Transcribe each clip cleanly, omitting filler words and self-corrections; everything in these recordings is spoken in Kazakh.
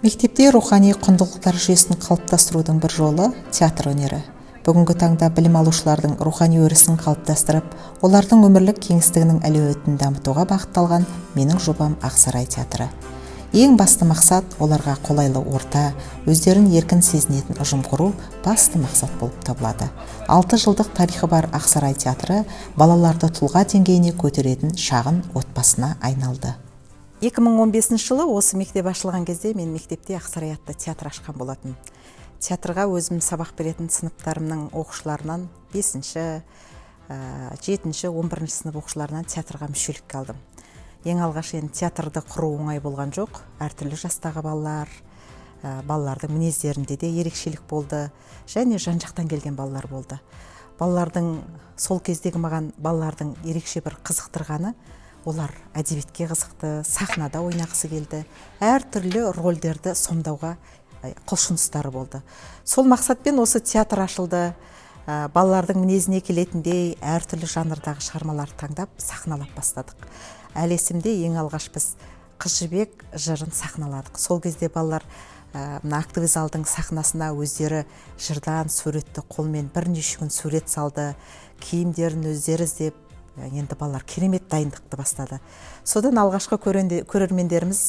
Мектепте рухани құндылықтар жүйесін қалыптастырудың бір жолы театр өнері. Бүгінгі таңда білім алушылардың рухани өрісін қалыптастырып, олардың өмірлік кеңістігінің әлеуетін дамытуға бағытталған менің жобам Ақсарай театры. Ең басты мақсат оларға қолайлы орта, өздерін еркін сезінетін ұжым құру басты мақсат болып табылады. 6 жылдық тарихы бар Ақсарай театры балаларды тұлға деңгейіне көтеретін шағын отбасына айналды. 2015 жылы осы мектеп ашылған кезде мен мектепте Ақсарай атты театр ашқан болатын. Театрға өзім сабақ беретін сыныптарымның оқушыларынан 5-ші, 7-ші, 11-ші сынып оқушыларынан театрға мүшелікке алдым. Ең алғаш театрды құру оңай болған жоқ. Әртүрлі жастағы балалардың мінездерінде де ерекшелік болды, және жан-жақтан келген балалар болды. Балалардың сол кездегі маған балалардың ерекше бір қызықтырғаны, олар әдебиетке қызықты, сахнада ойнағысы келді, әртүрлі рөлдерді сомдауға құлшыныстары болды. Сол мақсатпен осы театр ашылды. Балалардың мінезіне келетіндей әртүрлі жанрдағы шығармаларды таңдап сахналап бастадық. Әлі есімде ең алғаш біз Қыз жібек жырын сахналадық. Сол кезде балалар актовый залдың сахнасына өздері жырдан суретті қолмен бірнеше күн сурет салды, киімдерін өздері іздеп, енді балалар керемет дайындықты бастады. Содан алғашқы көрермендеріміз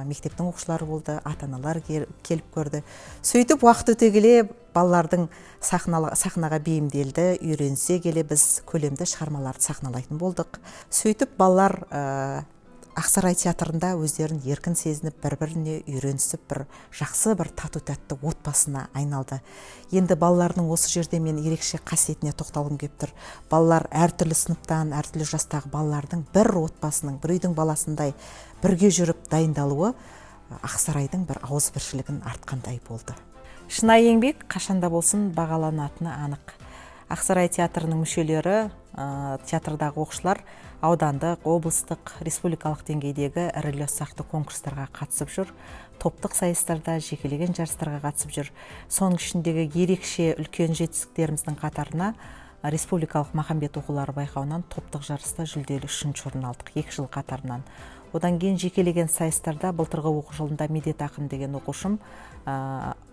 мектептің оқушылары болды, ата-аналар келіп көрді. Сөйтіп уақыт өте келе балалардың сахнаға бейімделді, үйренсе келе біз көлемді шығармаларды сахналайтын болдық. Сөйтіп балалар Ақсарай театрында өздерін еркін сезініп, бір-біріне үйренісіп, бір жақсы бір тату-тәтті отбасына айналды. Енді балалардың осы жерде мен ерекше қасиетіне тоқталғым келіп тұр. Балалар әртүрлі сыныптан, әртүрлі жастағы балалардың бір отбасының, бір үйдің баласындай бірге жүріп дайындалуы Ақсарайдың бір ауызбіршілігін артқандай болды. Шынайы еңбек қашанда болсын бағаланатыны анық. Ақсарай театрының мүшелері, театрдағы оқушылар аудандық, облыстық, республикалық деңгейдегі ірілі-ұсақты конкурстарға қатысып жүр, топтық сайыстарда, жекелеген жарыстарға қатысып жүр. Соның ішіндегі ерекше үлкен жетістіктеріміздің қатарына республикалық Махамбет оқулары байқауынан топтық жарыста жүлделі 3-ші орын алдық 2 жыл қатарынан. Одан кейін жекелеген сайыстарда былтырғы оқу жылында Медет Ақын деген оқушым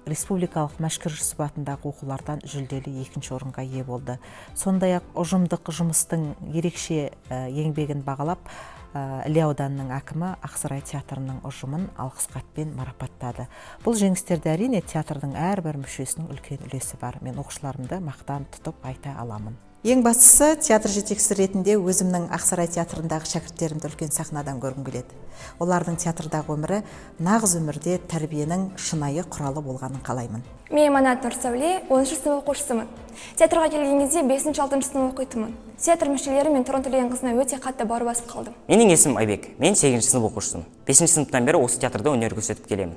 республикалық Мәшкүр Жүсіп атындағы оқулардан жүлделі 2-ші орынға ие болды. Сондай-ақ ұжымдық жұмыстың ерекше еңбегін бағалап, Іле ауданының әкімі Ақсарай театрының ұжымын алғыс хатпен марапаттады. Бұл жеңістерде әрине театрдың әрбір мүшесінің үлкен үлесі бар. Мен оқушыларымды мақтан тұтып айта аламын. Ең бастысы, театр жетекшісі ретінде өзімнің Ақсарай театрындағы шәкірттерімді үлкен сахнадан көргім келеді. Олардың театрдағы өмірі нағыз өмірде тәрбиенің шынайы құралы болғанын қалаймын. Мен Манат Нұрсәуле, 10-ші сынып оқушысымын. Театрға келген кезде 5-6 сынып оқитынмын. Театр мүшелері мен Тұрын Төлеген қызына өте қатты бауыр басып қалдым. Менің есімім Айбек. Мен 8-ші сынып оқушысымын. 5-ші сыныптан бері осы театрда өнер көрсетіп келемін.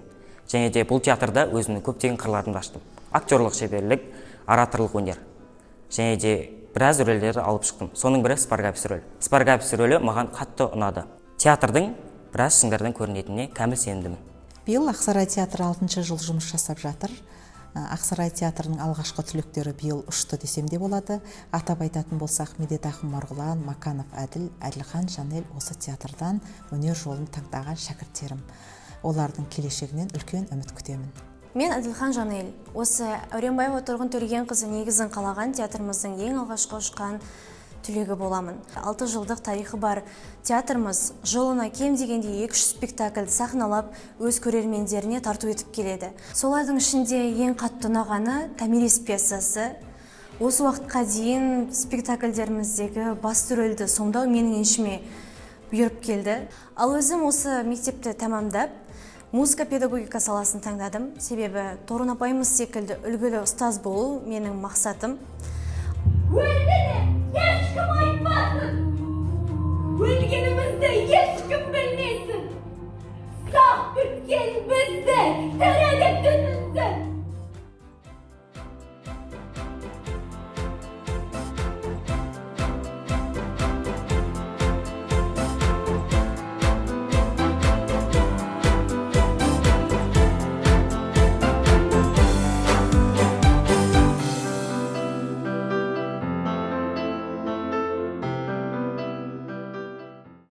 Және де бұл театрда өзімнің көптеген қырларымды аштым. Актерлық шеберлік, ораторлық өнер. Және де біраз рөлдерді алып шықтым. Соның бірі Спаргапис рөлі. Спаргапис рөлі маған қатты ұнады. Театрдың біраз шыңдардан көрінетініне кәміл сенімдімін. Биыл Ақсарай театры 6-ші жыл жұмыс жасап жатыр. Ақсарай театрының алғашқы түлектері биыл ұшты десем де болады. Атап айтатын болсақ, Медет Ақын Марғұлан, Маканов Әділ, Әділхан Жанел осы театрдан өнер жолын таңдаған шәкірттерім. Олардың келешегінен үлкен үміт күтемін. Мен Әділхан Жанел. Осы Әуренбаева Тұрғын Төлеген қызы негізін қалаған театрымыздың ең алғашқы ұшқан түлегі боламын. 6 жылдық тарихы бар театрымыз жылына кем дегенде 200 спектакль сахналап, өз көрермендеріне тарту етіп келеді. Солардың ішінде ең қатты ұнағаны Томирис пьесасы. Осы уақытқа дейін спектакльдеріміздегі басты рөлді сомдау менің еншіме бұйырып келді. Ал өзім осы мектепті тәмамдап, музыка педагогика саласын таңдадым. Себебі Торын апайымыз секілді үлгілі ұстаз болу менің мақсатым.